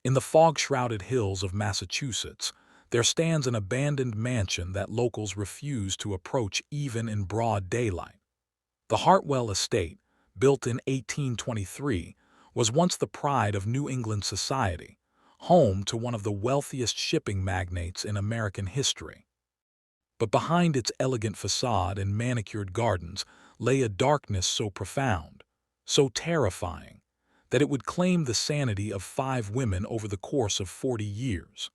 In the fog-shrouded hills of Massachusetts, there stands an abandoned mansion that locals refuse to approach even in broad daylight. The Hartwell Estate, built in 1823, was once the pride of New England society, home to one of the wealthiest shipping magnates in American history. But behind its elegant facade and manicured gardens lay a darkness so profound, so terrifying, that it would claim the sanity of 5 women over the course of 40 years.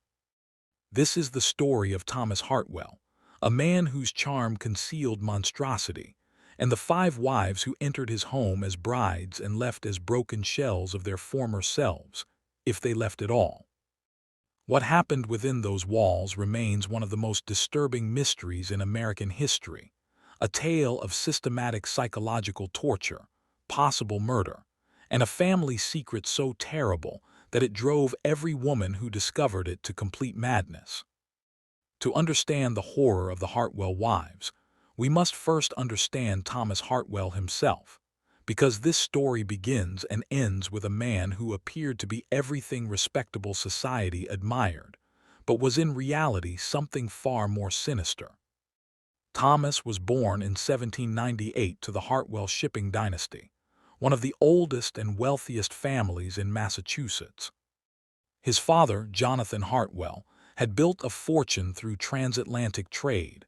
This is the story of Thomas Hartwell, a man whose charm concealed monstrosity, and the 5 wives who entered his home as brides and left as broken shells of their former selves, if they left at all. What happened within those walls remains one of the most disturbing mysteries in American history, a tale of systematic psychological torture, possible murder, and a family secret so terrible that it drove every woman who discovered it to complete madness. To understand the horror of the Hartwell wives, we must first understand Thomas Hartwell himself, because this story begins and ends with a man who appeared to be everything respectable society admired, but was in reality something far more sinister. Thomas was born in 1798 to the Hartwell shipping dynasty, one of the oldest and wealthiest families in Massachusetts. His father, Jonathan Hartwell, had built a fortune through transatlantic trade,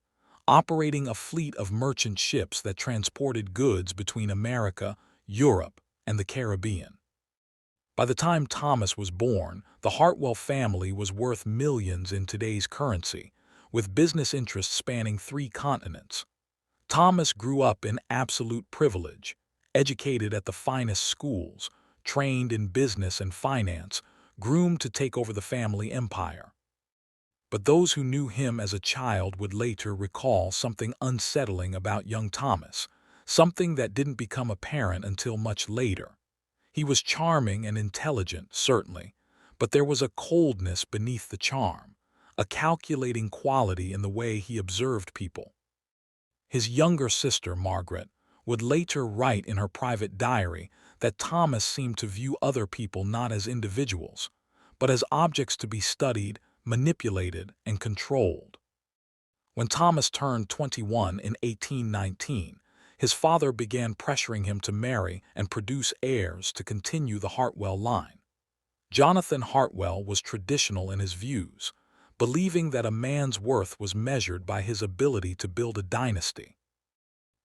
operating a fleet of merchant ships that transported goods between America, Europe, and the Caribbean. By the time Thomas was born, the Hartwell family was worth millions in today's currency, with business interests spanning 3 continents. Thomas grew up in absolute privilege, educated at the finest schools, trained in business and finance, groomed to take over the family empire. But those who knew him as a child would later recall something unsettling about young Thomas, something that didn't become apparent until much later. He was charming and intelligent, certainly, but there was a coldness beneath the charm, a calculating quality in the way he observed people. His younger sister, Margaret, would later write in her private diary that Thomas seemed to view other people not as individuals, but as objects to be studied, manipulated, and controlled. When Thomas turned 21 in 1819, his father began pressuring him to marry and produce heirs to continue the Hartwell line. Jonathan Hartwell was traditional in his views, believing that a man's worth was measured by his ability to build a dynasty.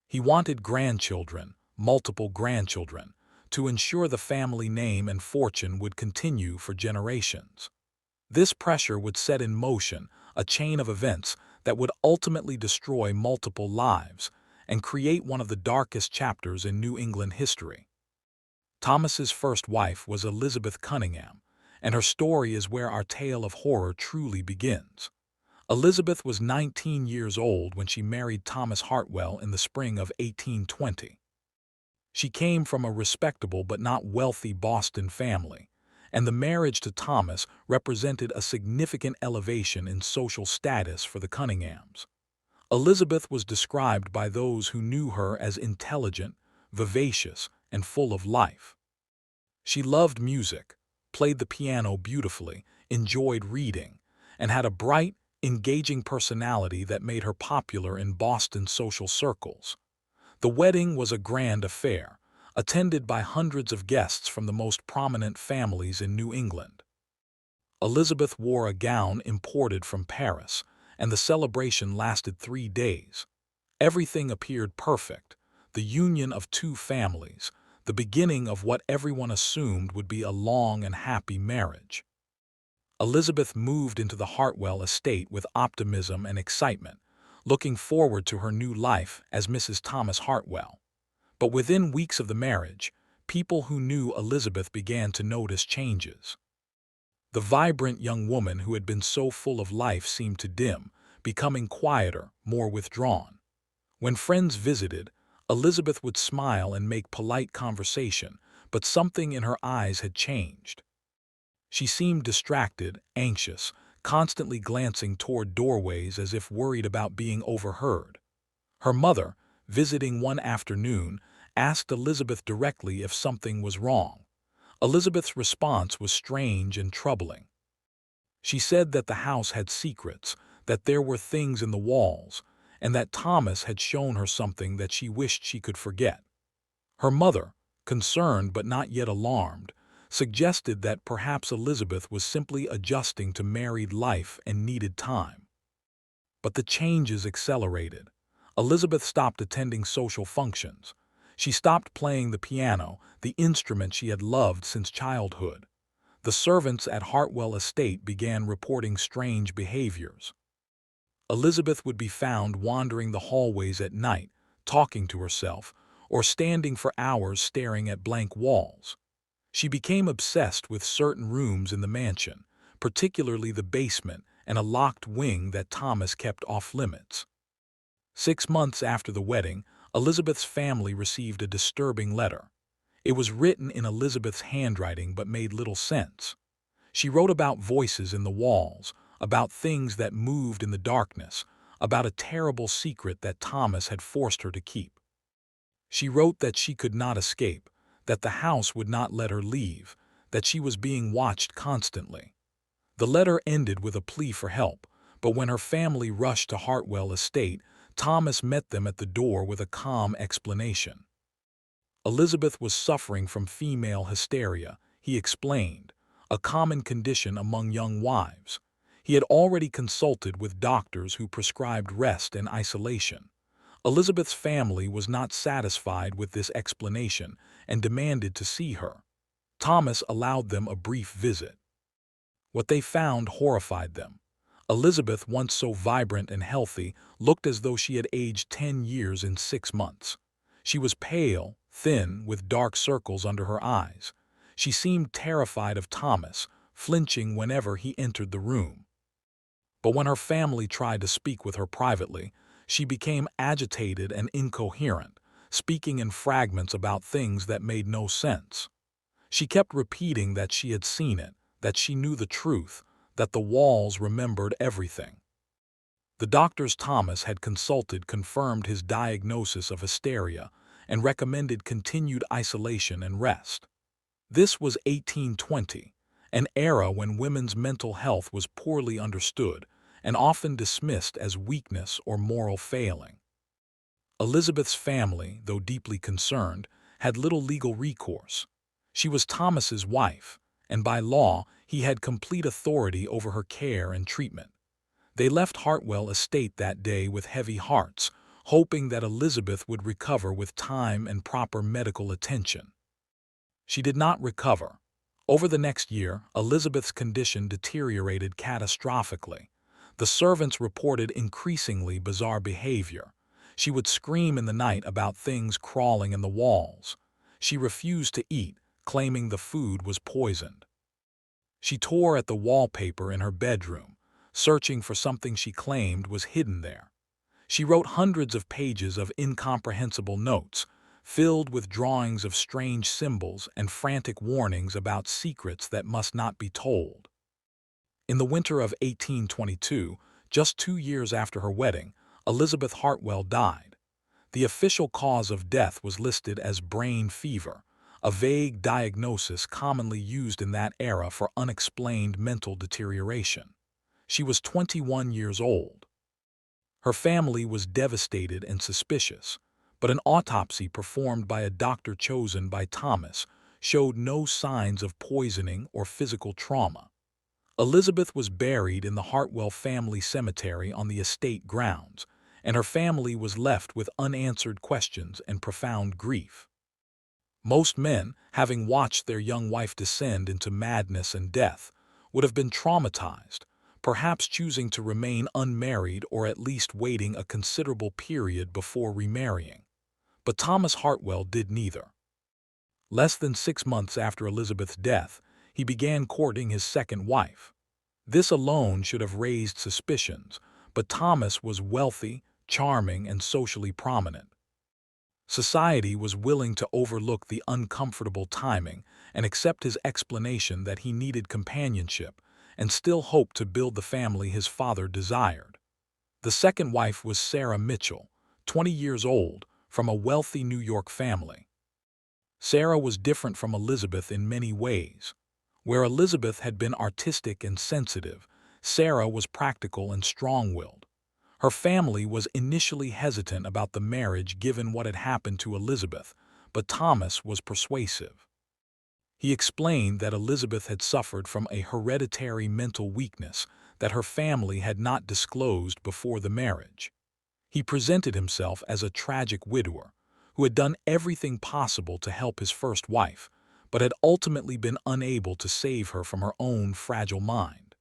He wanted grandchildren, multiple grandchildren, to ensure the family name and fortune would continue for generations. This pressure would set in motion a chain of events that would ultimately destroy multiple lives and create one of the darkest chapters in New England history. Thomas's first wife was Elizabeth Cunningham, and her story is where our tale of horror truly begins. Elizabeth was 19 years old when she married Thomas Hartwell in the spring of 1820. She came from a respectable but not wealthy Boston family, and the marriage to Thomas represented a significant elevation in social status for the Cunninghams. Elizabeth was described by those who knew her as intelligent, vivacious, and full of life. She loved music, played the piano beautifully, enjoyed reading, and had a bright, engaging personality that made her popular in Boston social circles. The wedding was a grand affair, attended by hundreds of guests from the most prominent families in New England. Elizabeth wore a gown imported from Paris, and the celebration lasted 3 days. Everything appeared perfect, the union of 2 families, the beginning of what everyone assumed would be a long and happy marriage. Elizabeth moved into the Hartwell estate with optimism and excitement, looking forward to her new life as Mrs. Thomas Hartwell. But within weeks of the marriage, people who knew Elizabeth began to notice changes. The vibrant young woman who had been so full of life seemed to dim, becoming quieter, more withdrawn. When friends visited, Elizabeth would smile and make polite conversation, but something in her eyes had changed. She seemed distracted, anxious, constantly glancing toward doorways as if worried about being overheard. Her mother, visiting one afternoon, asked Elizabeth directly if something was wrong. Elizabeth's response was strange and troubling. She said that the house had secrets, that there were things in the walls, and that Thomas had shown her something that she wished she could forget. Her mother, concerned but not yet alarmed, suggested that perhaps Elizabeth was simply adjusting to married life and needed time. But the changes accelerated. Elizabeth stopped attending social functions. She stopped playing the piano, the instrument she had loved since childhood. The servants at Hartwell Estate began reporting strange behaviors. Elizabeth would be found wandering the hallways at night, talking to herself, or standing for hours staring at blank walls. She became obsessed with certain rooms in the mansion, particularly the basement and a locked wing that Thomas kept off-limits. 6 months after the wedding, Elizabeth's family received a disturbing letter. It was written in Elizabeth's handwriting but made little sense. She wrote about voices in the walls, about things that moved in the darkness, about a terrible secret that Thomas had forced her to keep. She wrote that she could not escape, that the house would not let her leave, that she was being watched constantly. The letter ended with a plea for help, but when her family rushed to Hartwell Estate, Thomas met them at the door with a calm explanation. Elizabeth was suffering from female hysteria, he explained, a common condition among young wives. He had already consulted with doctors who prescribed rest and isolation. Elizabeth's family was not satisfied with this explanation and demanded to see her. Thomas allowed them a brief visit. What they found horrified them. Elizabeth, once so vibrant and healthy, looked as though she had aged 10 years in 6 months. She was pale, thin, with dark circles under her eyes. She seemed terrified of Thomas, flinching whenever he entered the room. But when her family tried to speak with her privately, she became agitated and incoherent, speaking in fragments about things that made no sense. She kept repeating that she had seen it, that she knew the truth, that the walls remembered everything. The doctors Thomas had consulted confirmed his diagnosis of hysteria and recommended continued isolation and rest. This was 1820, an era when women's mental health was poorly understood and often dismissed as weakness or moral failing. Elizabeth's family, though deeply concerned, had little legal recourse. She was Thomas's wife, and by law he had complete authority over her care and treatment. They left Hartwell Estate that day with heavy hearts, hoping that Elizabeth would recover with time and proper medical attention. She did not recover. Over the next year, Elizabeth's condition deteriorated catastrophically. The servants reported increasingly bizarre behavior. She would scream in the night about things crawling in the walls. She refused to eat, claiming the food was poisoned. She tore at the wallpaper in her bedroom, searching for something she claimed was hidden there. She wrote hundreds of pages of incomprehensible notes, filled with drawings of strange symbols and frantic warnings about secrets that must not be told. In the winter of 1822, just 2 years after her wedding, Elizabeth Hartwell died. The official cause of death was listed as brain fever, a vague diagnosis commonly used in that era for unexplained mental deterioration. She was 21 years old. Her family was devastated and suspicious, but an autopsy performed by a doctor chosen by Thomas showed no signs of poisoning or physical trauma. Elizabeth was buried in the Hartwell family cemetery on the estate grounds, and her family was left with unanswered questions and profound grief. Most men, having watched their young wife descend into madness and death, would have been traumatized, perhaps choosing to remain unmarried or at least waiting a considerable period before remarrying. But Thomas Hartwell did neither. Less than 6 months after Elizabeth's death, he began courting his second wife. This alone should have raised suspicions, but Thomas was wealthy, charming, and socially prominent. Society was willing to overlook the uncomfortable timing and accept his explanation that he needed companionship and still hoped to build the family his father desired. The second wife was Sarah Mitchell, 20 years old, from a wealthy New York family. Sarah was different from Elizabeth in many ways. Where Elizabeth had been artistic and sensitive, Sarah was practical and strong-willed. Her family was initially hesitant about the marriage given what had happened to Elizabeth, but Thomas was persuasive. He explained that Elizabeth had suffered from a hereditary mental weakness that her family had not disclosed before the marriage. He presented himself as a tragic widower who had done everything possible to help his first wife, but had ultimately been unable to save her from her own fragile mind.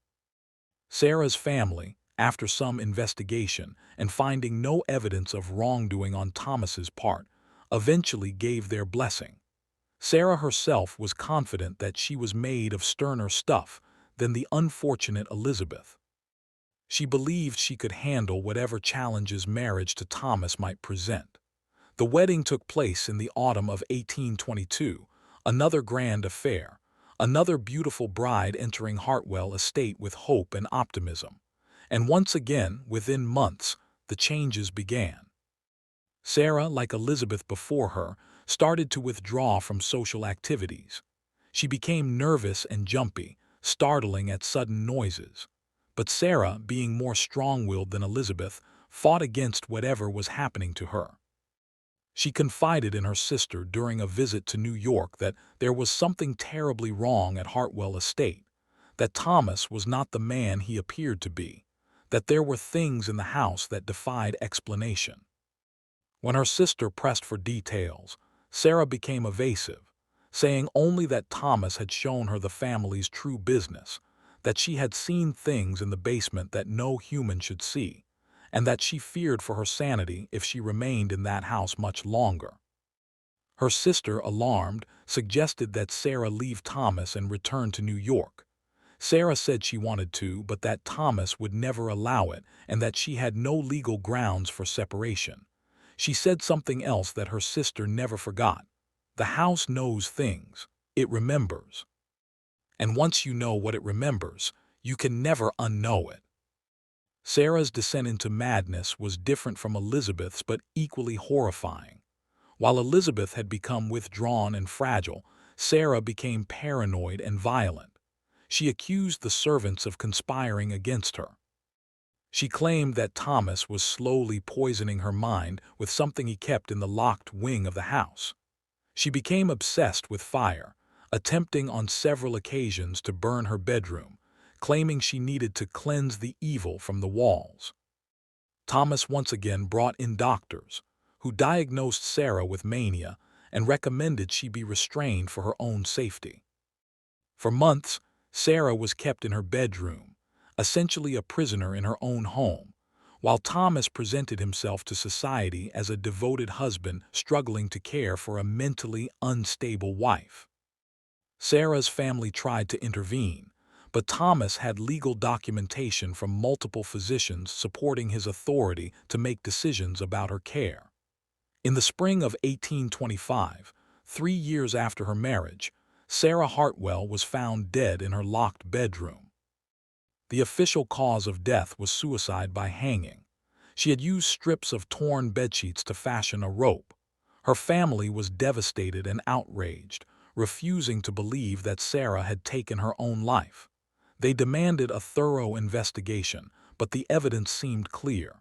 Sarah's family, after some investigation and finding no evidence of wrongdoing on Thomas's part, eventually gave their blessing. Sarah herself was confident that she was made of sterner stuff than the unfortunate Elizabeth. She believed she could handle whatever challenges marriage to Thomas might present. The wedding took place in the autumn of 1822, another grand affair, another beautiful bride entering Hartwell Estate with hope and optimism. And once again, within months, the changes began. Sarah, like Elizabeth before her, started to withdraw from social activities. She became nervous and jumpy, startling at sudden noises. But Sarah, being more strong-willed than Elizabeth, fought against whatever was happening to her. She confided in her sister during a visit to New York that there was something terribly wrong at Hartwell Estate, that Thomas was not the man he appeared to be, that there were things in the house that defied explanation. When her sister pressed for details, Sarah became evasive, saying only that Thomas had shown her the family's true business, that she had seen things in the basement that no human should see, and that she feared for her sanity if she remained in that house much longer. Her sister, alarmed, suggested that Sarah leave Thomas and return to New York. Sarah said she wanted to, but that Thomas would never allow it and that she had no legal grounds for separation. She said something else that her sister never forgot. The house knows things. It remembers. And once you know what it remembers, you can never unknow it. Sarah's descent into madness was different from Elizabeth's but equally horrifying. While Elizabeth had become withdrawn and fragile, Sarah became paranoid and violent. She accused the servants of conspiring against her. She claimed that Thomas was slowly poisoning her mind with something he kept in the locked wing of the house. She became obsessed with fire, attempting on several occasions to burn her bedroom, claiming she needed to cleanse the evil from the walls. Thomas once again brought in doctors, who diagnosed Sarah with mania and recommended she be restrained for her own safety. For months, Sarah was kept in her bedroom, essentially a prisoner in her own home, while Thomas presented himself to society as a devoted husband struggling to care for a mentally unstable wife. Sarah's family tried to intervene, but Thomas had legal documentation from multiple physicians supporting his authority to make decisions about her care. In the spring of 1825, 3 years after her marriage, Sarah Hartwell was found dead in her locked bedroom. The official cause of death was suicide by hanging. She had used strips of torn bedsheets to fashion a rope. Her family was devastated and outraged, refusing to believe that Sarah had taken her own life. They demanded a thorough investigation, but the evidence seemed clear.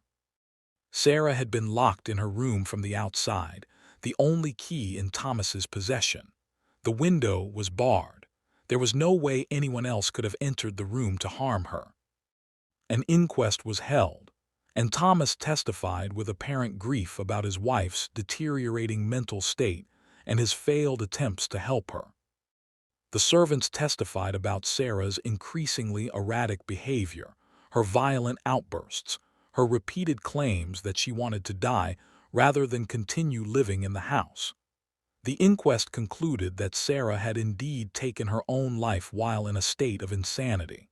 Sarah had been locked in her room from the outside, the only key in Thomas's possession. The window was barred. There was no way anyone else could have entered the room to harm her. An inquest was held, and Thomas testified with apparent grief about his wife's deteriorating mental state and his failed attempts to help her. The servants testified about Sarah's increasingly erratic behavior, her violent outbursts, her repeated claims that she wanted to die rather than continue living in the house. The inquest concluded that Sarah had indeed taken her own life while in a state of insanity.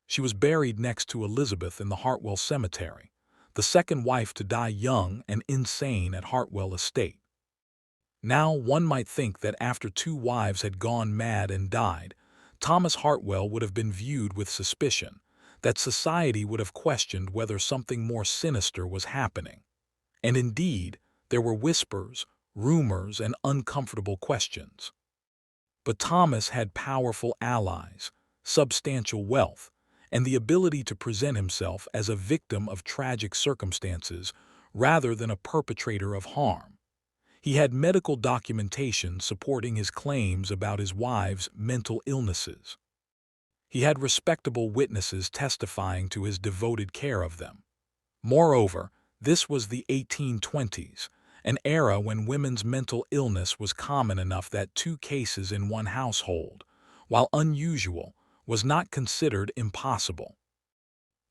She was buried next to Elizabeth in the Hartwell Cemetery, the second wife to die young and insane at Hartwell Estate. Now, one might think that after 2 wives had gone mad and died, Thomas Hartwell would have been viewed with suspicion, that society would have questioned whether something more sinister was happening. And indeed, there were whispers, rumors, and uncomfortable questions. But Thomas had powerful allies, substantial wealth, and the ability to present himself as a victim of tragic circumstances rather than a perpetrator of harm. He had medical documentation supporting his claims about his wife's mental illnesses. He had respectable witnesses testifying to his devoted care of them. Moreover, this was the 1820s, an era when women's mental illness was common enough that 2 cases in one household, while unusual, was not considered impossible.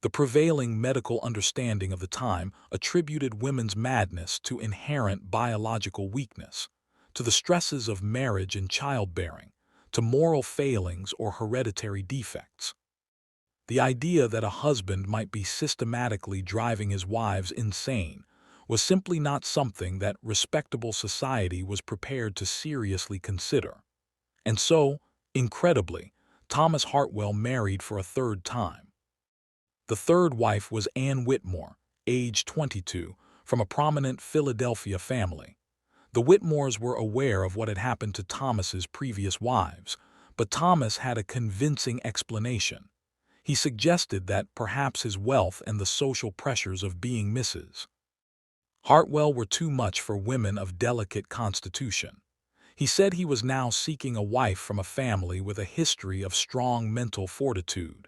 The prevailing medical understanding of the time attributed women's madness to inherent biological weakness, to the stresses of marriage and childbearing, to moral failings or hereditary defects. The idea that a husband might be systematically driving his wives insane was simply not something that respectable society was prepared to seriously consider. And so, incredibly, Thomas Hartwell married for a 3rd time. The 3rd wife was Anne Whitmore, age 22, from a prominent Philadelphia family. The Whitmores were aware of what had happened to Thomas's previous wives, but Thomas had a convincing explanation. He suggested that perhaps his wealth and the social pressures of being Mrs. Hartwell were too much for women of delicate constitution. He said he was now seeking a wife from a family with a history of strong mental fortitude,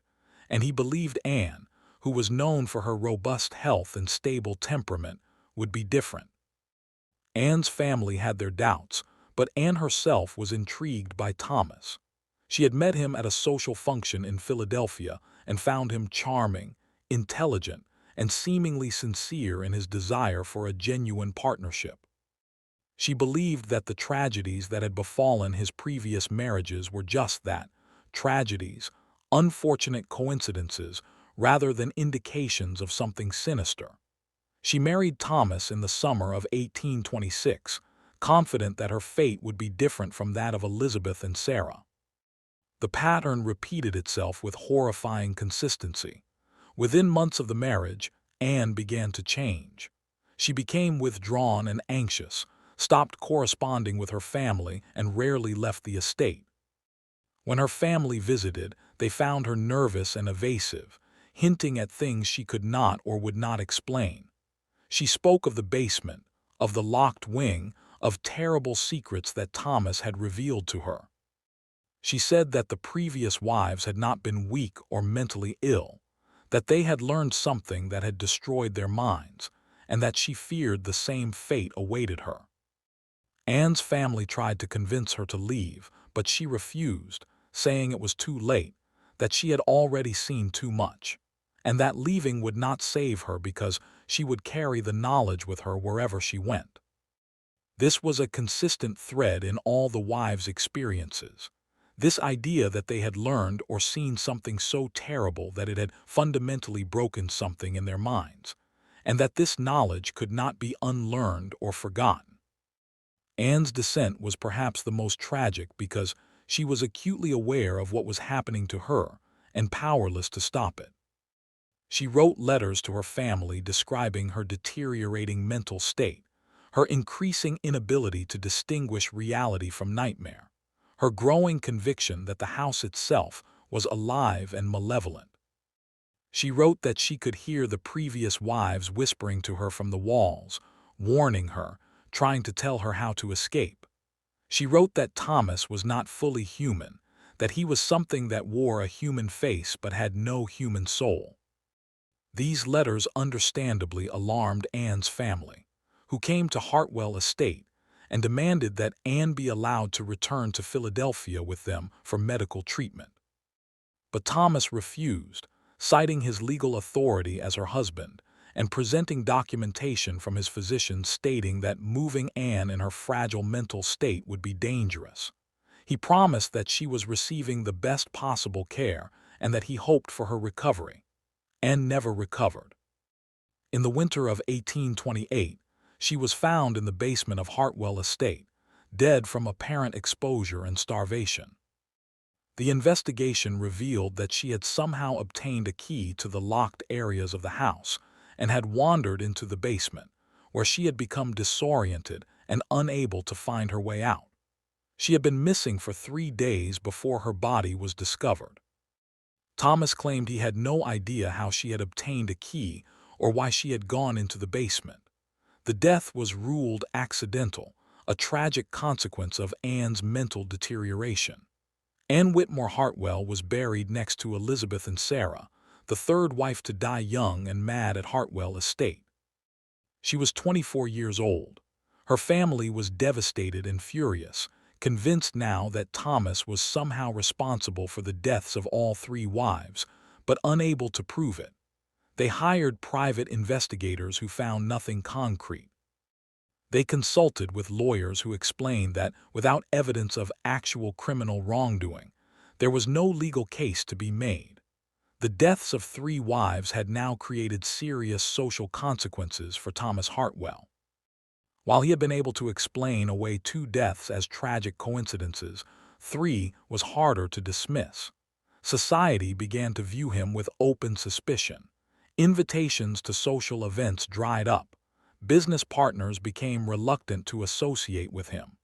and he believed Anne, who was known for her robust health and stable temperament, would be different. Anne's family had their doubts, but Anne herself was intrigued by Thomas. She had met him at a social function in Philadelphia and found him charming, intelligent, and seemingly sincere in his desire for a genuine partnership. She believed that the tragedies that had befallen his previous marriages were just that, tragedies, unfortunate coincidences, rather than indications of something sinister. She married Thomas in the summer of 1826, confident that her fate would be different from that of Elizabeth and Sarah. The pattern repeated itself with horrifying consistency. Within months of the marriage, Anne began to change. She became withdrawn and anxious, stopped corresponding with her family, and rarely left the estate. When her family visited, they found her nervous and evasive, hinting at things she could not or would not explain. She spoke of the basement, of the locked wing, of terrible secrets that Thomas had revealed to her. She said that the previous wives had not been weak or mentally ill, that they had learned something that had destroyed their minds, and that she feared the same fate awaited her. Anne's family tried to convince her to leave, but she refused, saying it was too late, that she had already seen too much, and that leaving would not save her because she would carry the knowledge with her wherever she went. This was a consistent thread in all the wives' experiences. This idea that they had learned or seen something so terrible that it had fundamentally broken something in their minds, and that this knowledge could not be unlearned or forgotten. Anne's descent was perhaps the most tragic because she was acutely aware of what was happening to her and powerless to stop it. She wrote letters to her family describing her deteriorating mental state, her increasing inability to distinguish reality from nightmare, her growing conviction that the house itself was alive and malevolent. She wrote that she could hear the previous wives whispering to her from the walls, warning her, trying to tell her how to escape. She wrote that Thomas was not fully human, that he was something that wore a human face but had no human soul. These letters understandably alarmed Anne's family, who came to Hartwell Estate and demanded that Anne be allowed to return to Philadelphia with them for medical treatment. But Thomas refused, citing his legal authority as her husband and presenting documentation from his physician stating that moving Anne in her fragile mental state would be dangerous. He promised that she was receiving the best possible care and that he hoped for her recovery. Anne never recovered. In the winter of 1828, she was found in the basement of Hartwell Estate, dead from apparent exposure and starvation. The investigation revealed that she had somehow obtained a key to the locked areas of the house and had wandered into the basement, where she had become disoriented and unable to find her way out. She had been missing for 3 days before her body was discovered. Thomas claimed he had no idea how she had obtained a key or why she had gone into the basement. The death was ruled accidental, a tragic consequence of Anne's mental deterioration. Anne Whitmore Hartwell was buried next to Elizabeth and Sarah, the third wife to die young and mad at Hartwell Estate. She was 24 years old. Her family was devastated and furious, convinced now that Thomas was somehow responsible for the deaths of all 3 wives, but unable to prove it. They hired private investigators who found nothing concrete. They consulted with lawyers who explained that without evidence of actual criminal wrongdoing, there was no legal case to be made. The deaths of 3 wives had now created serious social consequences for Thomas Hartwell. While he had been able to explain away 2 deaths as tragic coincidences, 3 was harder to dismiss. Society began to view him with open suspicion. Invitations to social events dried up. Business partners became reluctant to associate with him.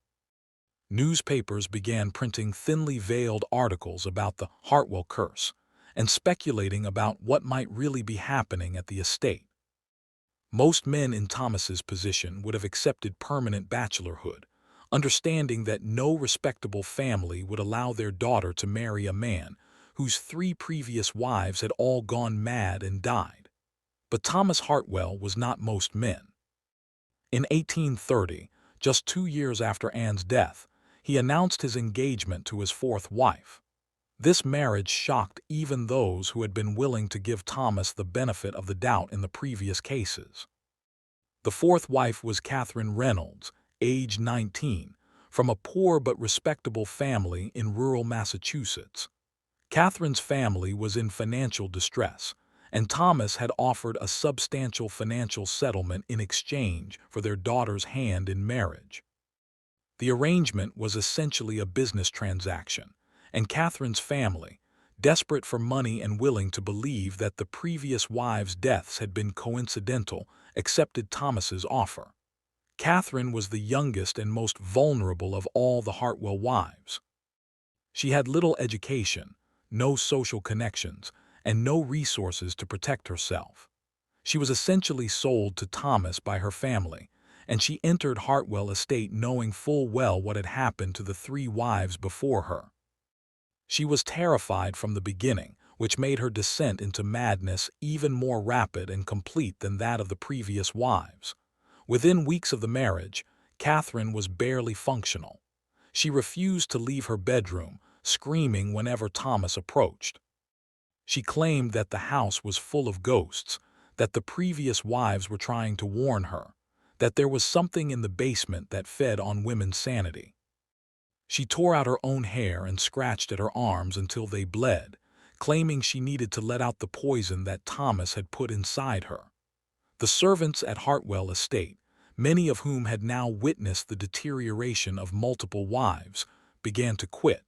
Newspapers began printing thinly veiled articles about the Hartwell curse and speculating about what might really be happening at the estate. Most men in Thomas's position would have accepted permanent bachelorhood, understanding that no respectable family would allow their daughter to marry a man whose 3 previous wives had all gone mad and died. But Thomas Hartwell was not most men. In 1830, just 2 years after Anne's death, he announced his engagement to his 4th wife. This marriage shocked even those who had been willing to give Thomas the benefit of the doubt in the previous cases. The 4th wife was Katherine Reynolds, age 19, from a poor but respectable family in rural Massachusetts. Katherine's family was in financial distress, and Thomas had offered a substantial financial settlement in exchange for their daughter's hand in marriage. The arrangement was essentially a business transaction, and Katherine's family, desperate for money and willing to believe that the previous wives' deaths had been coincidental, accepted Thomas's offer. Katherine was the youngest and most vulnerable of all the Hartwell wives. She had little education, no social connections, and no resources to protect herself. She was essentially sold to Thomas by her family, and she entered Hartwell Estate knowing full well what had happened to the 3 wives before her. She was terrified from the beginning, which made her descent into madness even more rapid and complete than that of the previous wives. Within weeks of the marriage, Katherine was barely functional. She refused to leave her bedroom, screaming whenever Thomas approached. She claimed that the house was full of ghosts, that the previous wives were trying to warn her, that there was something in the basement that fed on women's sanity. She tore out her own hair and scratched at her arms until they bled, claiming she needed to let out the poison that Thomas had put inside her. The servants at Hartwell Estate, many of whom had now witnessed the deterioration of multiple wives, began to quit.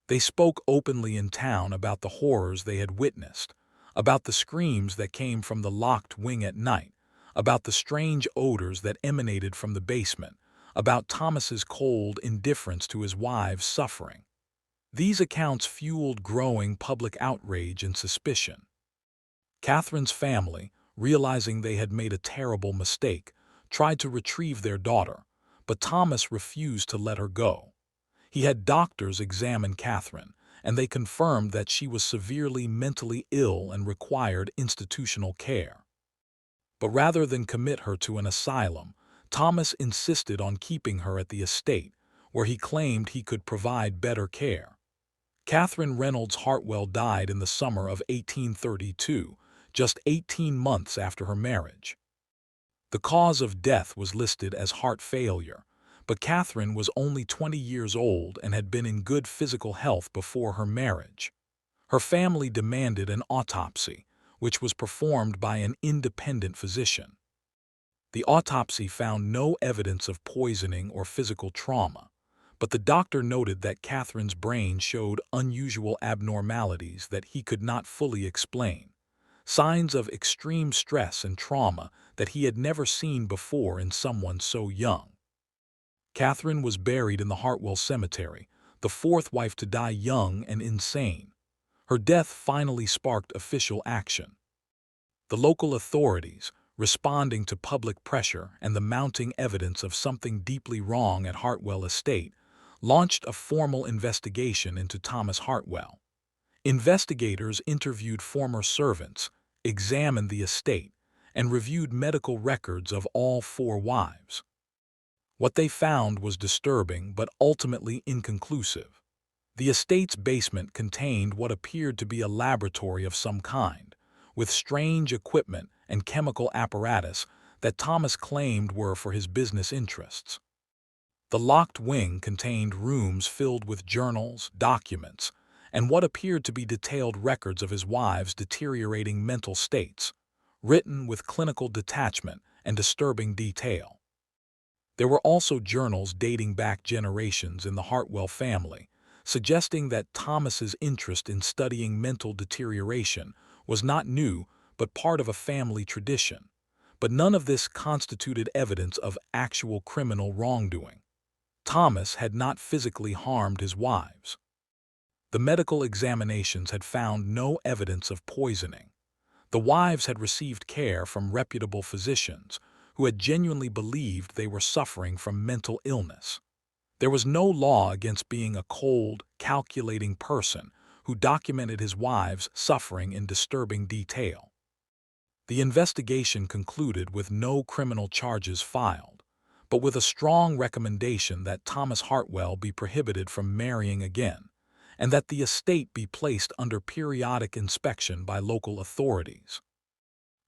They spoke openly in town about the horrors they had witnessed, about the screams that came from the locked wing at night, about the strange odors that emanated from the basement, about Thomas's cold indifference to his wives' suffering. These accounts fueled growing public outrage and suspicion. Katherine's family, realizing they had made a terrible mistake, tried to retrieve their daughter, but Thomas refused to let her go. He had doctors examine Katherine, and they confirmed that she was severely mentally ill and required institutional care. But rather than commit her to an asylum, Thomas insisted on keeping her at the estate, where he claimed he could provide better care. Katherine Reynolds Hartwell died in the summer of 1832, just 18 months after her marriage. The cause of death was listed as heart failure, but Katherine was only 20 years old and had been in good physical health before her marriage. Her family demanded an autopsy, which was performed by an independent physician. The autopsy found no evidence of poisoning or physical trauma, but the doctor noted that Katherine's brain showed unusual abnormalities that he could not fully explain, signs of extreme stress and trauma that he had never seen before in someone so young. Katherine was buried in the Hartwell Cemetery, the fourth wife to die young and insane. Her death finally sparked official action. The local authorities, responding to public pressure and the mounting evidence of something deeply wrong at Hartwell Estate, launched a formal investigation into Thomas Hartwell. Investigators interviewed former servants, examined the estate, and reviewed medical records of all four wives. What they found was disturbing but ultimately inconclusive. The estate's basement contained what appeared to be a laboratory of some kind, with strange equipment and chemical apparatus that Thomas claimed were for his business interests. The locked wing contained rooms filled with journals, documents, and what appeared to be detailed records of his wives' deteriorating mental states, written with clinical detachment and disturbing detail. There were also journals dating back generations in the Hartwell family, suggesting that Thomas's interest in studying mental deterioration was not new but part of a family tradition. But none of this constituted evidence of actual criminal wrongdoing. Thomas had not physically harmed his wives. The medical examinations had found no evidence of poisoning. The wives had received care from reputable physicians who had genuinely believed they were suffering from mental illness. There was no law against being a cold, calculating person who documented his wives' suffering in disturbing detail. The investigation concluded with no criminal charges filed, but with a strong recommendation that Thomas Hartwell be prohibited from marrying again, and that the estate be placed under periodic inspection by local authorities.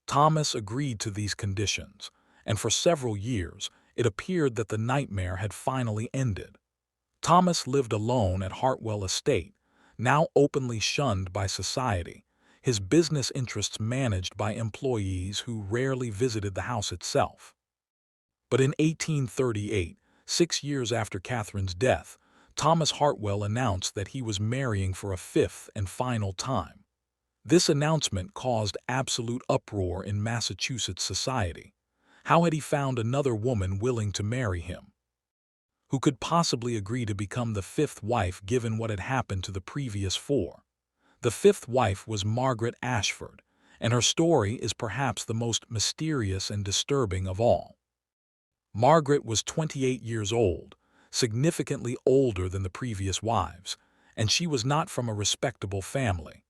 Thomas agreed to these conditions, and for several years it appeared that the nightmare had finally ended. Thomas lived alone at Hartwell Estate, now openly shunned by society, his business interests managed by employees who rarely visited the house itself. But in 1838, 6 years after Katherine's death, Thomas Hartwell announced that he was marrying for a fifth and final time. This announcement caused absolute uproar in Massachusetts society. How had he found another woman willing to marry him? Who could possibly agree to become the fifth wife given what had happened to the previous four? The fifth wife was Margaret Ashford, and her story is perhaps the most mysterious and disturbing of all. Margaret was 28 years old, significantly older than the previous wives, and she was not from a respectable family.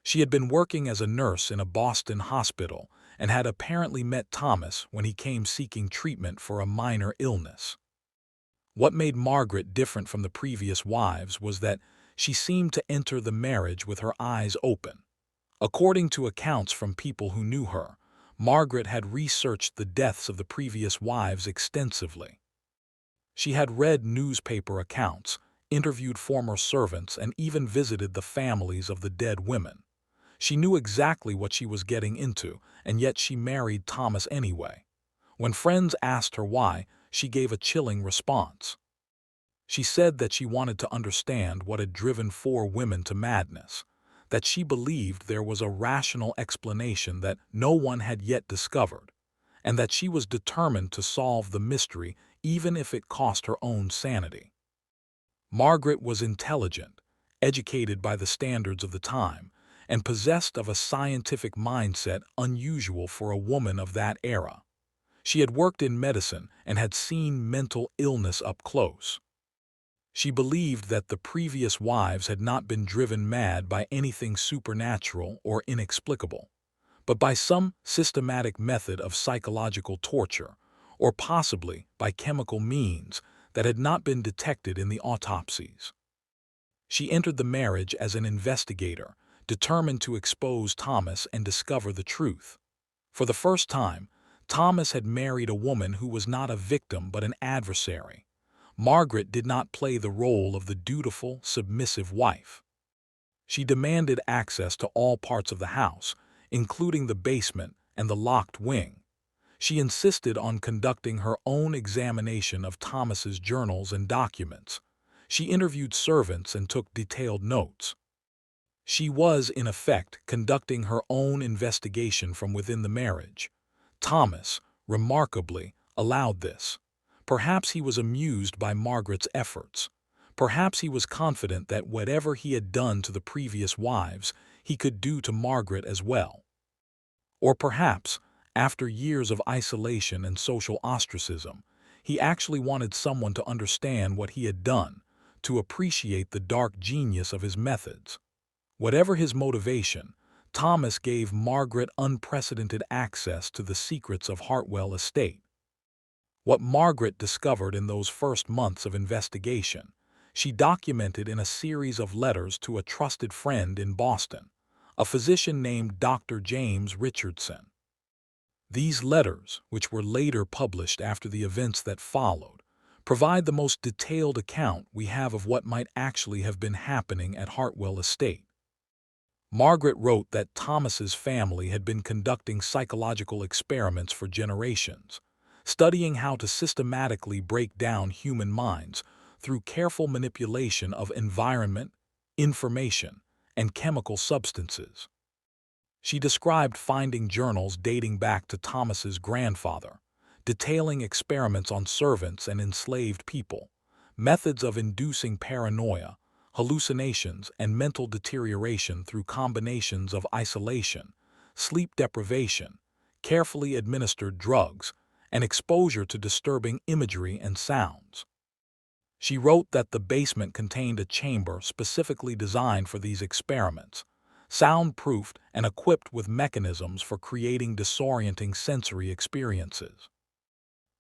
She had been working as a nurse in a Boston hospital and had apparently met Thomas when he came seeking treatment for a minor illness. What made Margaret different from the previous wives was that she seemed to enter the marriage with her eyes open. According to accounts from people who knew her, Margaret had researched the deaths of the previous wives extensively. She had read newspaper accounts, interviewed former servants, and even visited the families of the dead women. She knew exactly what she was getting into, and yet she married Thomas anyway. When friends asked her why, she gave a chilling response. She said that she wanted to understand what had driven four women to madness, that she believed there was a rational explanation that no one had yet discovered, and that she was determined to solve the mystery even if it cost her own sanity. Margaret was intelligent, educated by the standards of the time, and possessed of a scientific mindset unusual for a woman of that era. She had worked in medicine and had seen mental illness up close. She believed that the previous wives had not been driven mad by anything supernatural or inexplicable, but by some systematic method of psychological torture, or possibly by chemical means that had not been detected in the autopsies. She entered the marriage as an investigator, determined to expose Thomas and discover the truth. For the first time, Thomas had married a woman who was not a victim but an adversary. Margaret did not play the role of the dutiful, submissive wife. She demanded access to all parts of the house, including the basement and the locked wing. She insisted on conducting her own examination of Thomas's journals and documents. She interviewed servants and took detailed notes. She was, in effect, conducting her own investigation from within the marriage. Thomas, remarkably, allowed this. Perhaps he was amused by Margaret's efforts. Perhaps he was confident that whatever he had done to the previous wives, he could do to Margaret as well. Or perhaps, after years of isolation and social ostracism, he actually wanted someone to understand what he had done, to appreciate the dark genius of his methods. Whatever his motivation, Thomas gave Margaret unprecedented access to the secrets of Hartwell Estate. What Margaret discovered in those first months of investigation, she documented in a series of letters to a trusted friend in Boston, a physician named Dr. James Richardson. These letters, which were later published after the events that followed, provide the most detailed account we have of what might actually have been happening at Hartwell Estate. Margaret wrote that Thomas's family had been conducting psychological experiments for generations, studying how to systematically break down human minds through careful manipulation of environment, information, and chemical substances. She described finding journals dating back to Thomas's grandfather, detailing experiments on servants and enslaved people, methods of inducing paranoia, hallucinations, and mental deterioration through combinations of isolation, sleep deprivation, carefully administered drugs, and exposure to disturbing imagery and sounds. She wrote that the basement contained a chamber specifically designed for these experiments, soundproofed and equipped with mechanisms for creating disorienting sensory experiences.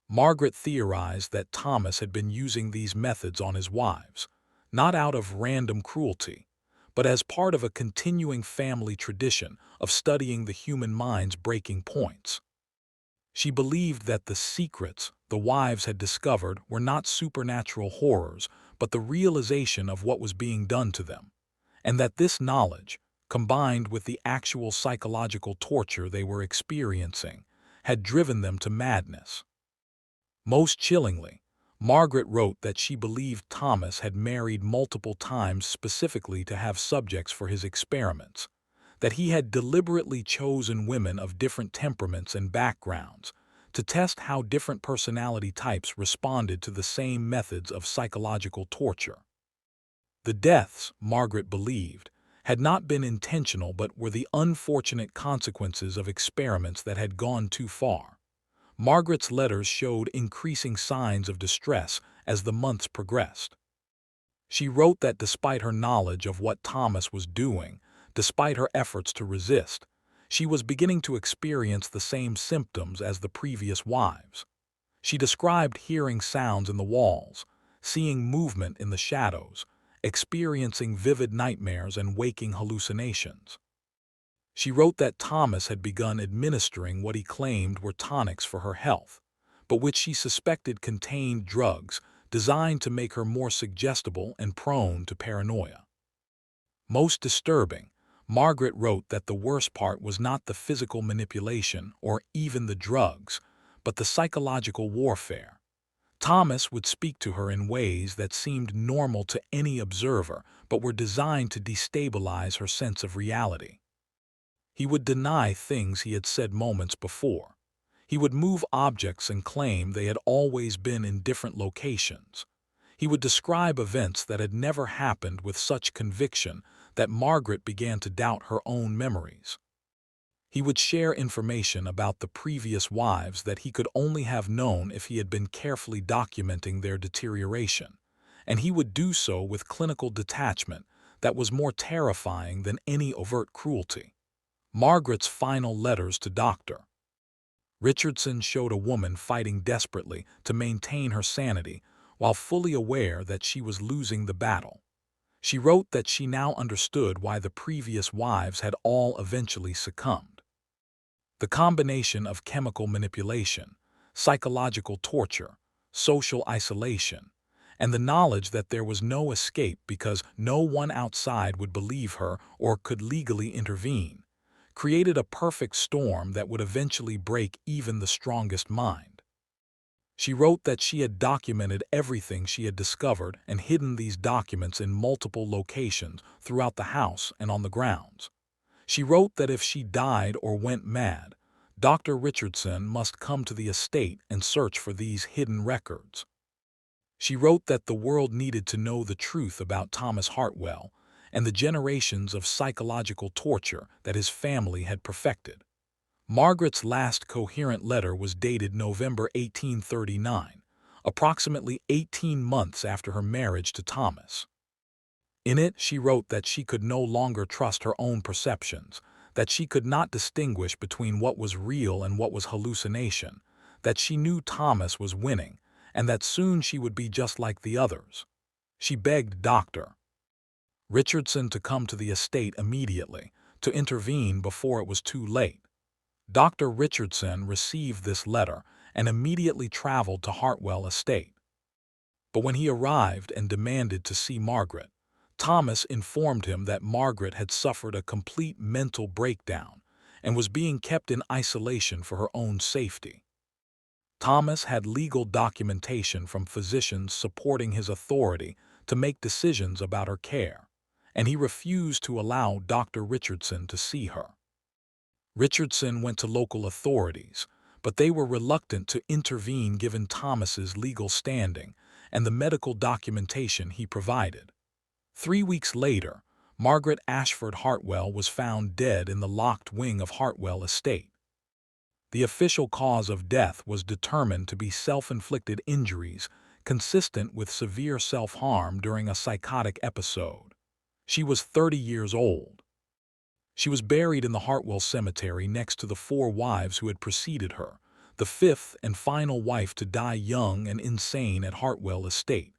Margaret theorized that Thomas had been using these methods on his wives, not out of random cruelty, but as part of a continuing family tradition of studying the human mind's breaking points. She believed that the secrets the wives had discovered were not supernatural horrors, but the realization of what was being done to them, and that this knowledge, combined with the actual psychological torture they were experiencing, had driven them to madness. Most chillingly, Margaret wrote that she believed Thomas had married multiple times specifically to have subjects for his experiments, that he had deliberately chosen women of different temperaments and backgrounds to test how different personality types responded to the same methods of psychological torture. The deaths, Margaret believed, had not been intentional but were the unfortunate consequences of experiments that had gone too far. Margaret's letters showed increasing signs of distress as the months progressed. She wrote that despite her knowledge of what Thomas was doing, despite her efforts to resist, she was beginning to experience the same symptoms as the previous wives. She described hearing sounds in the walls, seeing movement in the shadows, experiencing vivid nightmares and waking hallucinations. She wrote that Thomas had begun administering what he claimed were tonics for her health, but which she suspected contained drugs designed to make her more suggestible and prone to paranoia. Most disturbing, Margaret wrote that the worst part was not the physical manipulation or even the drugs, but the psychological warfare. Thomas would speak to her in ways that seemed normal to any observer but were designed to destabilize her sense of reality. He would deny things he had said moments before. He would move objects and claim they had always been in different locations. He would describe events that had never happened with such conviction that Margaret began to doubt her own memories. He would share information about the previous wives that he could only have known if he had been carefully documenting their deterioration, and he would do so with clinical detachment that was more terrifying than any overt cruelty. Margaret's final letters to Dr. Richardson showed a woman fighting desperately to maintain her sanity while fully aware that she was losing the battle. She wrote that she now understood why the previous wives had all eventually succumbed. The combination of chemical manipulation, psychological torture, social isolation, and the knowledge that there was no escape because no one outside would believe her or could legally intervene, created a perfect storm that would eventually break even the strongest mind. She wrote that she had documented everything she had discovered and hidden these documents in multiple locations throughout the house and on the grounds. She wrote that if she died or went mad, Dr. Richardson must come to the estate and search for these hidden records. She wrote that the world needed to know the truth about Thomas Hartwell and the generations of psychological torture that his family had perfected. Margaret's last coherent letter was dated November 1839, approximately 18 months after her marriage to Thomas. In it, she wrote that she could no longer trust her own perceptions, that she could not distinguish between what was real and what was hallucination, that she knew Thomas was winning, and that soon she would be just like the others. She begged Dr. Richardson to come to the estate immediately, to intervene before it was too late. Dr. Richardson received this letter and immediately traveled to Hartwell Estate. But when he arrived and demanded to see Margaret, Thomas informed him that Margaret had suffered a complete mental breakdown and was being kept in isolation for her own safety. Thomas had legal documentation from physicians supporting his authority to make decisions about her care, and he refused to allow Dr. Richardson to see her. Richardson went to local authorities, but they were reluctant to intervene given Thomas's legal standing and the medical documentation he provided. 3 weeks later, Margaret Ashford Hartwell was found dead in the locked wing of Hartwell Estate. The official cause of death was determined to be self-inflicted injuries consistent with severe self-harm during a psychotic episode. She was 30 years old. She was buried in the Hartwell Cemetery next to the 4 wives who had preceded her, the 5th and final wife to die young and insane at Hartwell Estate.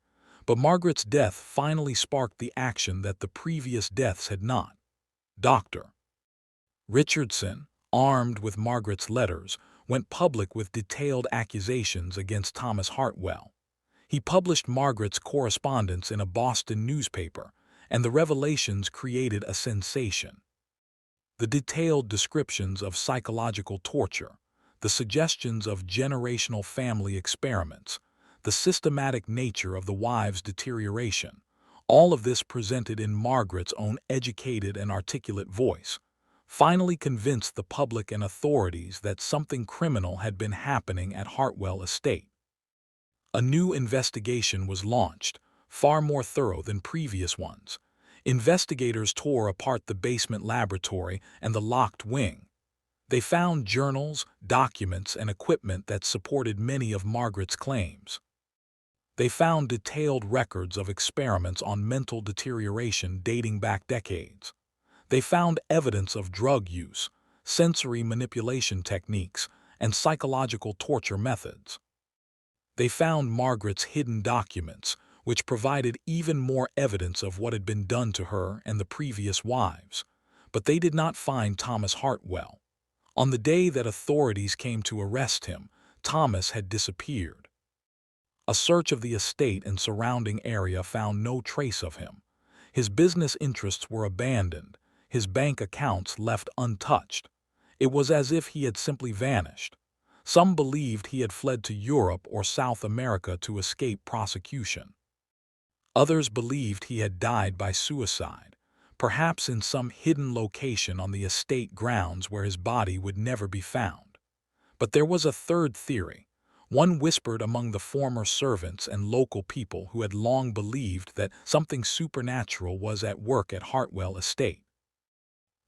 But Margaret's death finally sparked the action that the previous deaths had not. Dr. Richardson, armed with Margaret's letters, went public with detailed accusations against Thomas Hartwell. He published Margaret's correspondence in a Boston newspaper, and the revelations created a sensation. The detailed descriptions of psychological torture, the suggestions of generational family experiments, the systematic nature of the wives' deterioration, all of this presented in Margaret's own educated and articulate voice, finally convinced the public and authorities that something criminal had been happening at Hartwell Estate. A new investigation was launched, far more thorough than previous ones. Investigators tore apart the basement laboratory and the locked wing. They found journals, documents, and equipment that supported many of Margaret's claims. They found detailed records of experiments on mental deterioration dating back decades. They found evidence of drug use, sensory manipulation techniques, and psychological torture methods. They found Margaret's hidden documents, which provided even more evidence of what had been done to her and the previous wives. But they did not find Thomas Hartwell. On the day that authorities came to arrest him, Thomas had disappeared. A search of the estate and surrounding area found no trace of him. His business interests were abandoned, his bank accounts left untouched. It was as if he had simply vanished. Some believed he had fled to Europe or South America to escape prosecution. Others believed he had died by suicide, perhaps in some hidden location on the estate grounds where his body would never be found. But there was a third theory, one whispered among the former servants and local people who had long believed that something supernatural was at work at Hartwell Estate.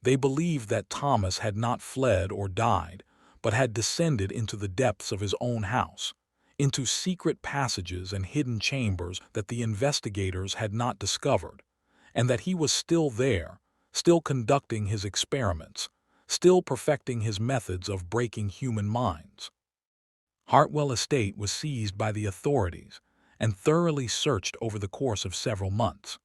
They believed that Thomas had not fled or died, but had descended into the depths of his own house, into secret passages and hidden chambers that the investigators had not discovered, and that he was still there, still conducting his experiments, still perfecting his methods of breaking human minds. Hartwell Estate was seized by the authorities and thoroughly searched over the course of several months.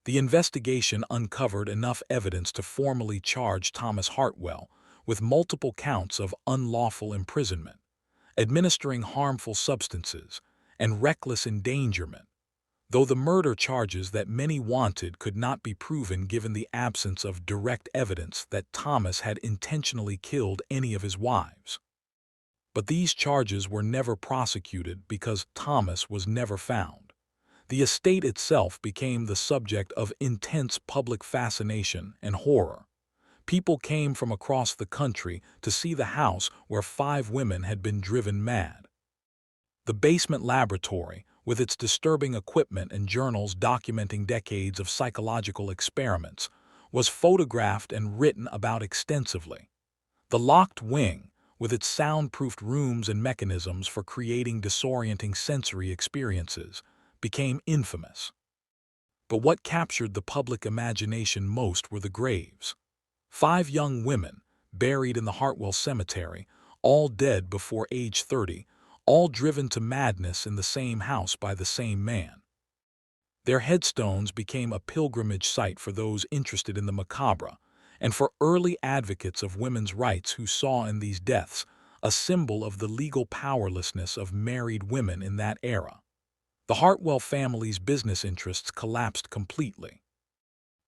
The investigation uncovered enough evidence to formally charge Thomas Hartwell with multiple counts of unlawful imprisonment, administering harmful substances, and reckless endangerment, though the murder charges that many wanted could not be proven given the absence of direct evidence that Thomas had intentionally killed any of his wives. But these charges were never prosecuted because Thomas was never found. The estate itself became the subject of intense public fascination and horror. People came from across the country to see the house where 5 women had been driven mad. The basement laboratory, with its disturbing equipment and journals documenting decades of psychological experiments, was photographed and written about extensively. The locked wing, with its soundproofed rooms and mechanisms for creating disorienting sensory experiences, became infamous. But what captured the public imagination most were the graves. 5 young women, buried in the Hartwell Cemetery, all dead before age 30, all driven to madness in the same house by the same man. Their headstones became a pilgrimage site for those interested in the macabre, and for early advocates of women's rights who saw in these deaths a symbol of the legal powerlessness of married women in that era. The Hartwell family's business interests collapsed completely.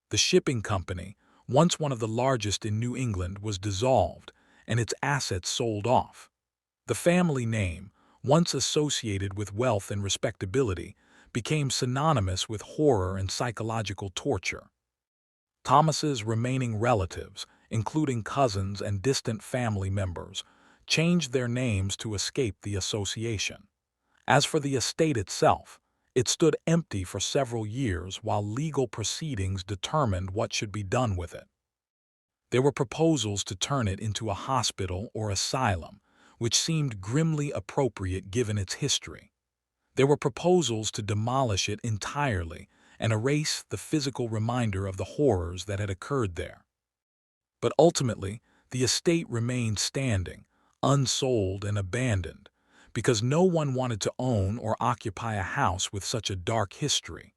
The shipping company, once one of the largest in New England, was dissolved, and its assets sold off. The family name, once associated with wealth and respectability, became synonymous with horror and psychological torture. Thomas's remaining relatives, including cousins and distant family members, changed their names to escape the association. As for the estate itself, it stood empty for several years while legal proceedings determined what should be done with it. There were proposals to turn it into a hospital or asylum, which seemed grimly appropriate given its history. There were proposals to demolish it entirely and erase the physical reminder of the horrors that had occurred there. But ultimately, the estate remained standing, unsold and abandoned, because no one wanted to own or occupy a house with such a dark history.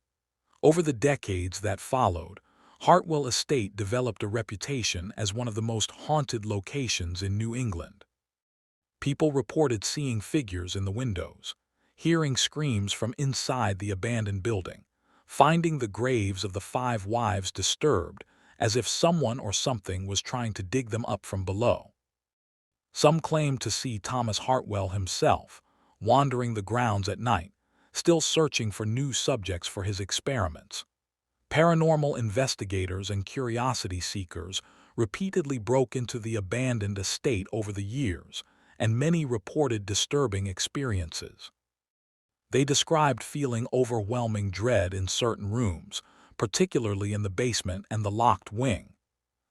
Over the decades that followed, Hartwell Estate developed a reputation as one of the most haunted locations in New England. People reported seeing figures in the windows, hearing screams from inside the abandoned building, finding the graves of the 5 wives disturbed, as if someone or something was trying to dig them up from below. Some claimed to see Thomas Hartwell himself, wandering the grounds at night, still searching for new subjects for his experiments. Paranormal investigators and curiosity seekers repeatedly broke into the abandoned estate over the years, and many reported disturbing experiences. They described feeling overwhelming dread in certain rooms, particularly in the basement and the locked wing.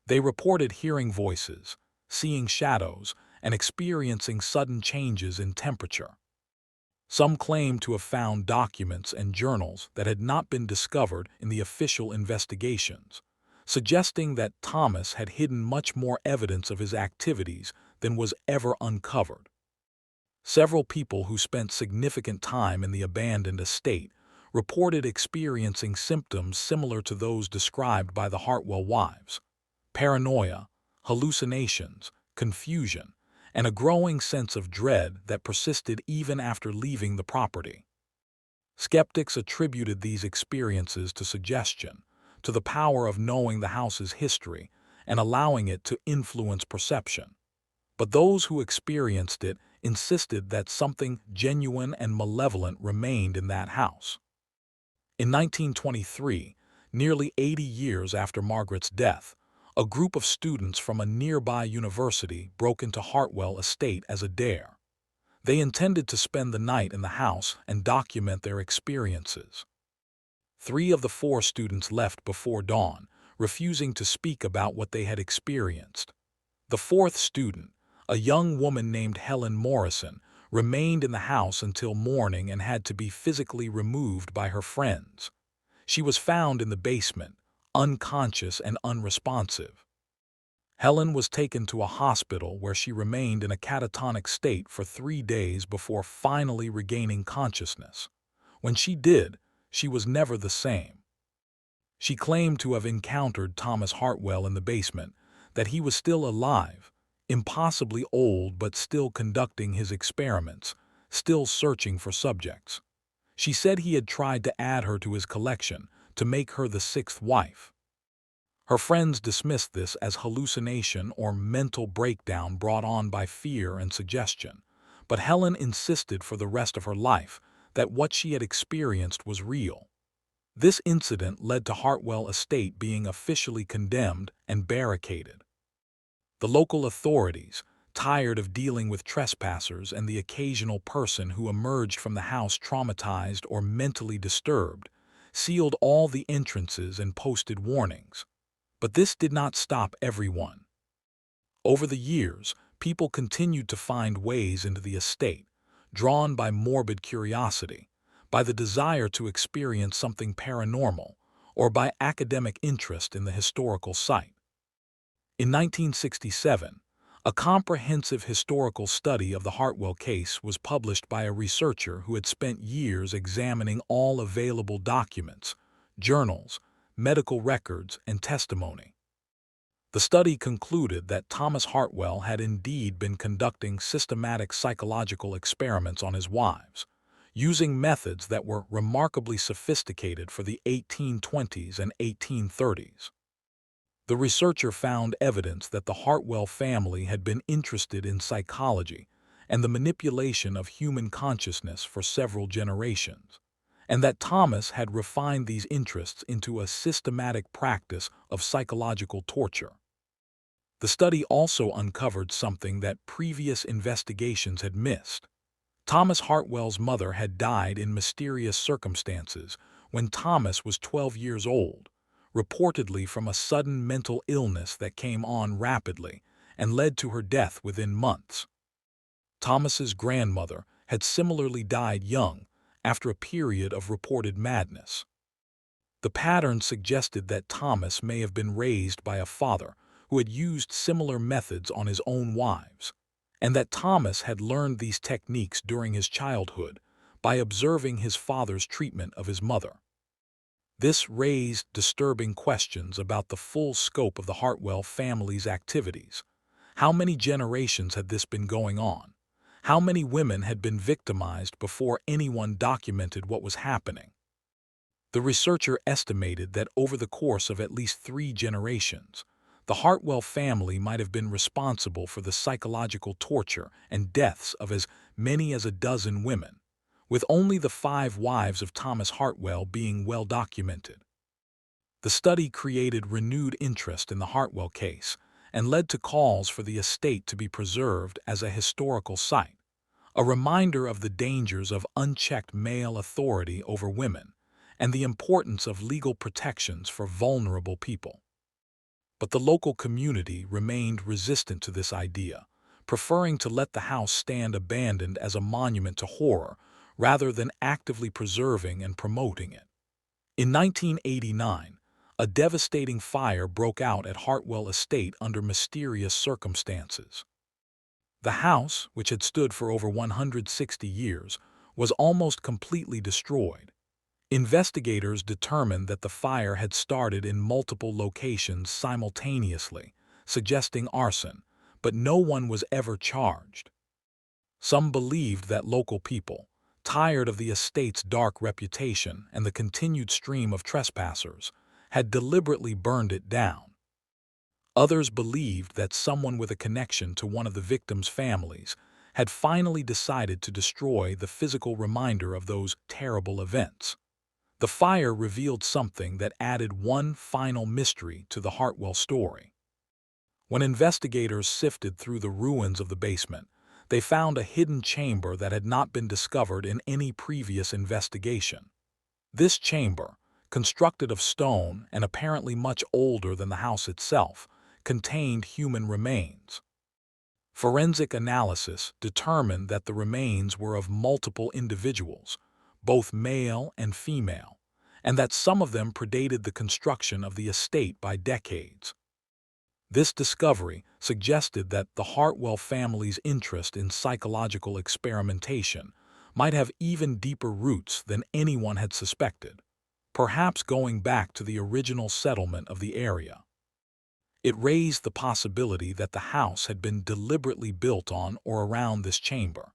They reported hearing voices, seeing shadows, and experiencing sudden changes in temperature. Some claimed to have found documents and journals that had not been discovered in the official investigations, suggesting that Thomas had hidden much more evidence of his activities than was ever uncovered. Several people who spent significant time in the abandoned estate reported experiencing symptoms similar to those described by the Hartwell wives: paranoia, hallucinations, confusion, and a growing sense of dread that persisted even after leaving the property. Skeptics attributed these experiences to suggestion, to the power of knowing the house's history and allowing it to influence perception. But those who experienced it insisted that something genuine and malevolent remained in that house. In 1923, nearly 80 years after Margaret's death, a group of students from a nearby university broke into Hartwell Estate as a dare. They intended to spend the night in the house and document their experiences. 3 of the 4 students left before dawn, refusing to speak about what they had experienced. The 4th student, a young woman named Helen Morrison, remained in the house until morning and had to be physically removed by her friends. She was found in the basement, unconscious and unresponsive. Helen was taken to a hospital where she remained in a catatonic state for 3 days before finally regaining consciousness. When she did, she was never the same. She claimed to have encountered Thomas Hartwell in the basement, that he was still alive, impossibly old but still conducting his experiments, still searching for subjects. She said he had tried to add her to his collection, to make her the 6th wife. Her friends dismissed this as hallucination or mental breakdown brought on by fear and suggestion, but Helen insisted for the rest of her life that what she had experienced was real. This incident led to Hartwell Estate being officially condemned and barricaded. The local authorities, tired of dealing with trespassers and the occasional person who emerged from the house traumatized or mentally disturbed, sealed all the entrances and posted warnings. But this did not stop everyone. Over the years, people continued to find ways into the estate, drawn by morbid curiosity, by the desire to experience something paranormal, or by academic interest in the historical site. In 1967, a comprehensive historical study of the Hartwell case was published by a researcher who had spent years examining all available documents, journals, medical records, and testimony. The study concluded that Thomas Hartwell had indeed been conducting systematic psychological experiments on his wives, using methods that were remarkably sophisticated for the 1820s and 1830s. The researcher found evidence that the Hartwell family had been interested in psychology and the manipulation of human consciousness for several generations, and that Thomas had refined these interests into a systematic practice of psychological torture. The study also uncovered something that previous investigations had missed. Thomas Hartwell's mother had died in mysterious circumstances when Thomas was 12 years old, reportedly from a sudden mental illness that came on rapidly and led to her death within months. Thomas's grandmother had similarly died young after a period of reported madness. The pattern suggested that Thomas may have been raised by a father who had used similar methods on his own wives, and that Thomas had learned these techniques during his childhood by observing his father's treatment of his mother. This raised disturbing questions about the full scope of the Hartwell family's activities. How many generations had this been going on? How many women had been victimized before anyone documented what was happening? The researcher estimated that over the course of at least 3 generations, the Hartwell family might have been responsible for the psychological torture and deaths of as many as a dozen women, with only the 5 wives of Thomas Hartwell being well documented. The study created renewed interest in the Hartwell case and led to calls for the estate to be preserved as a historical site, a reminder of the dangers of unchecked male authority over women and the importance of legal protections for vulnerable people. But the local community remained resistant to this idea, preferring to let the house stand abandoned as a monument to horror rather than actively preserving and promoting it. In 1989, a devastating fire broke out at Hartwell Estate under mysterious circumstances. The house, which had stood for over 160 years, was almost completely destroyed. Investigators determined that the fire had started in multiple locations simultaneously, suggesting arson, but no one was ever charged. Some believed that local people, tired of the estate's dark reputation and the continued stream of trespassers, had deliberately burned it down. Others believed that someone with a connection to one of the victims' families had finally decided to destroy the physical reminder of those terrible events. The fire revealed something that added one final mystery to the Hartwell story. When investigators sifted through the ruins of the basement, they found a hidden chamber that had not been discovered in any previous investigation. This chamber, constructed of stone and apparently much older than the house itself, contained human remains. Forensic analysis determined that the remains were of multiple individuals, both male and female, and that some of them predated the construction of the estate by decades. This discovery suggested that the Hartwell family's interest in psychological experimentation might have even deeper roots than anyone had suspected, perhaps going back to the original settlement of the area. It raised the possibility that the house had been deliberately built on or around this chamber,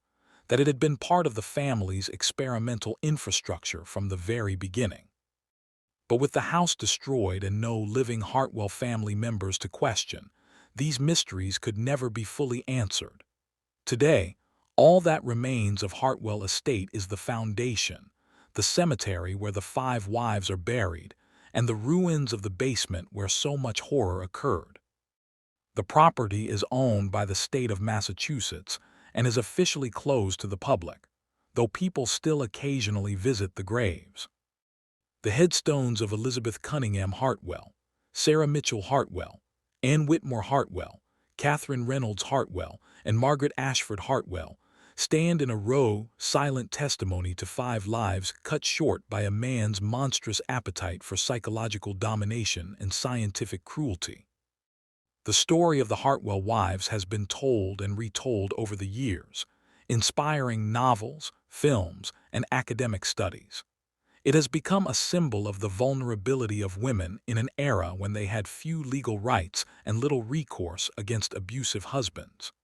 that it had been part of the family's experimental infrastructure from the very beginning. But with the house destroyed and no living Hartwell family members to question, these mysteries could never be fully answered. Today, all that remains of Hartwell Estate is the foundation, the cemetery where the 5 wives are buried, and the ruins of the basement where so much horror occurred. The property is owned by the state of Massachusetts and is officially closed to the public, though people still occasionally visit the graves. The headstones of Elizabeth Cunningham Hartwell, Sarah Mitchell Hartwell, Anne Whitmore Hartwell, Katherine Reynolds Hartwell, and Margaret Ashford Hartwell stand in a row, silent testimony to 5 lives cut short by a man's monstrous appetite for psychological domination and scientific cruelty. The story of the Hartwell wives has been told and retold over the years, inspiring novels, films, and academic studies. It has become a symbol of the vulnerability of women in an era when they had few legal rights and little recourse against abusive husbands.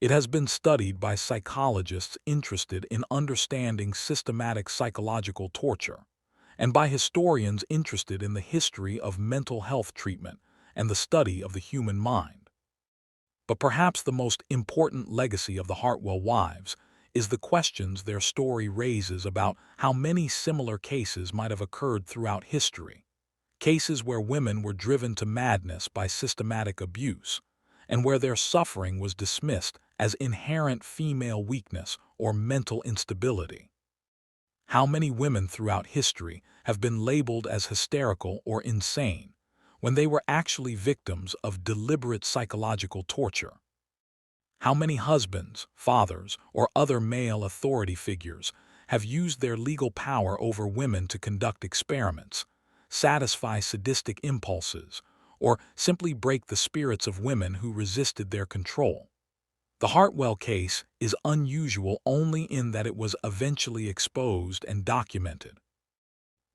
It has been studied by psychologists interested in understanding systematic psychological torture, and by historians interested in the history of mental health treatment and the study of the human mind. But perhaps the most important legacy of the Hartwell wives is the questions their story raises about how many similar cases might have occurred throughout history, cases where women were driven to madness by systematic abuse, and where their suffering was dismissed as inherent female weakness or mental instability. How many women throughout history have been labeled as hysterical or insane when they were actually victims of deliberate psychological torture? How many husbands, fathers, or other male authority figures have used their legal power over women to conduct experiments, satisfy sadistic impulses, or simply break the spirits of women who resisted their control? The Hartwell case is unusual only in that it was eventually exposed and documented.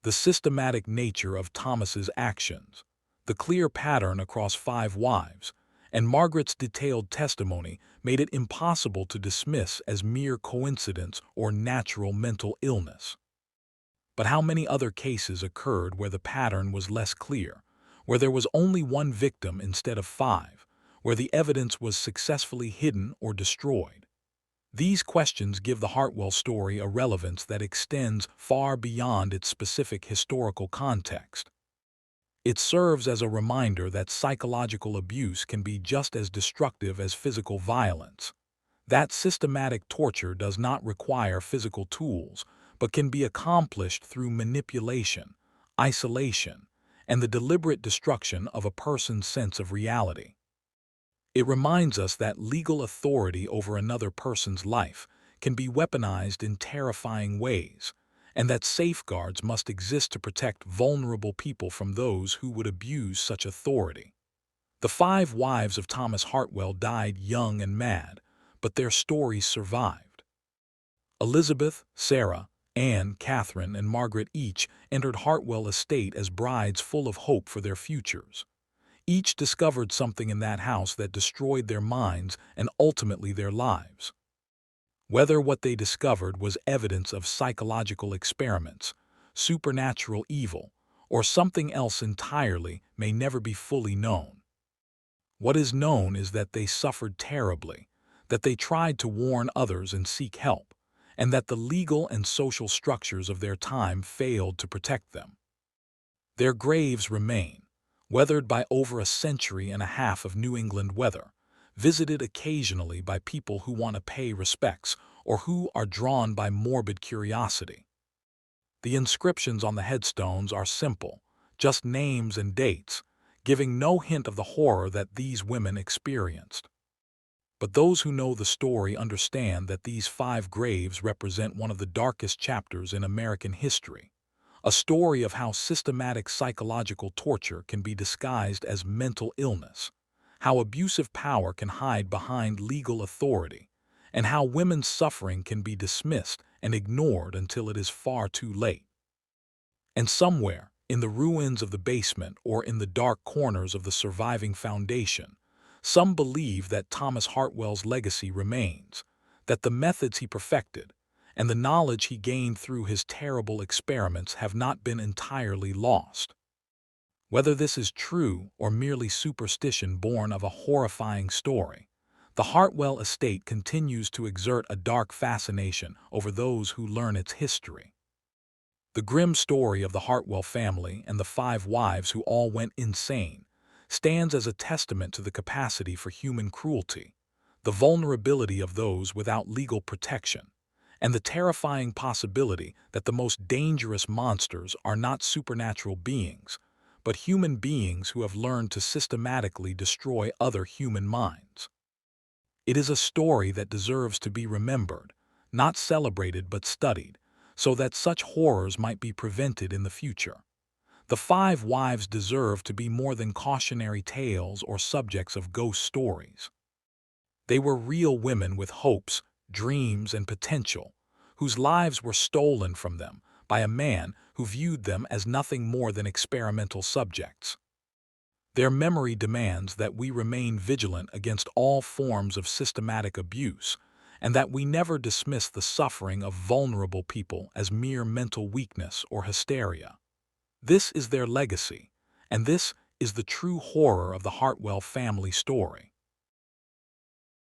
The systematic nature of Thomas's actions, the clear pattern across 5 wives, and Margaret's detailed testimony made it impossible to dismiss as mere coincidence or natural mental illness. But how many other cases occurred where the pattern was less clear, where there was only one victim instead of 5, where the evidence was successfully hidden or destroyed? These questions give the Hartwell story a relevance that extends far beyond its specific historical context. It serves as a reminder that psychological abuse can be just as destructive as physical violence, that systematic torture does not require physical tools, but can be accomplished through manipulation, isolation, and the deliberate destruction of a person's sense of reality. It reminds us that legal authority over another person's life can be weaponized in terrifying ways, and that safeguards must exist to protect vulnerable people from those who would abuse such authority. The 5 wives of Thomas Hartwell died young and mad, but their stories survived. Elizabeth, Sarah, Anne, Katherine, and Margaret each entered Hartwell Estate as brides full of hope for their futures. Each discovered something in that house that destroyed their minds and ultimately their lives. Whether what they discovered was evidence of psychological experiments, supernatural evil, or something else entirely may never be fully known. What is known is that they suffered terribly, that they tried to warn others and seek help, and that the legal and social structures of their time failed to protect them. Their graves remain, weathered by over a century and a half of New England weather, visited occasionally by people who want to pay respects or who are drawn by morbid curiosity. The inscriptions on the headstones are simple, just names and dates, giving no hint of the horror that these women experienced. But those who know the story understand that these 5 graves represent one of the darkest chapters in American history, a story of how systematic psychological torture can be disguised as mental illness, how abusive power can hide behind legal authority, and how women's suffering can be dismissed and ignored until it is far too late. And somewhere, in the ruins of the basement or in the dark corners of the surviving foundation, some believe that Thomas Hartwell's legacy remains, that the methods he perfected and the knowledge he gained through his terrible experiments have not been entirely lost. Whether this is true or merely superstition born of a horrifying story, the Hartwell Estate continues to exert a dark fascination over those who learn its history. The grim story of the Hartwell family and the 5 wives who all went insane stands as a testament to the capacity for human cruelty, the vulnerability of those without legal protection, and the terrifying possibility that the most dangerous monsters are not supernatural beings, but human beings who have learned to systematically destroy other human minds. It is a story that deserves to be remembered, not celebrated but studied, so that such horrors might be prevented in the future. The Five Wives deserve to be more than cautionary tales or subjects of ghost stories. They were real women with hopes, dreams, and potential, whose lives were stolen from them by a man who viewed them as nothing more than experimental subjects. Their memory demands that we remain vigilant against all forms of systematic abuse, and that we never dismiss the suffering of vulnerable people as mere mental weakness or hysteria. This is their legacy, and this is the true horror of the Hartwell family story.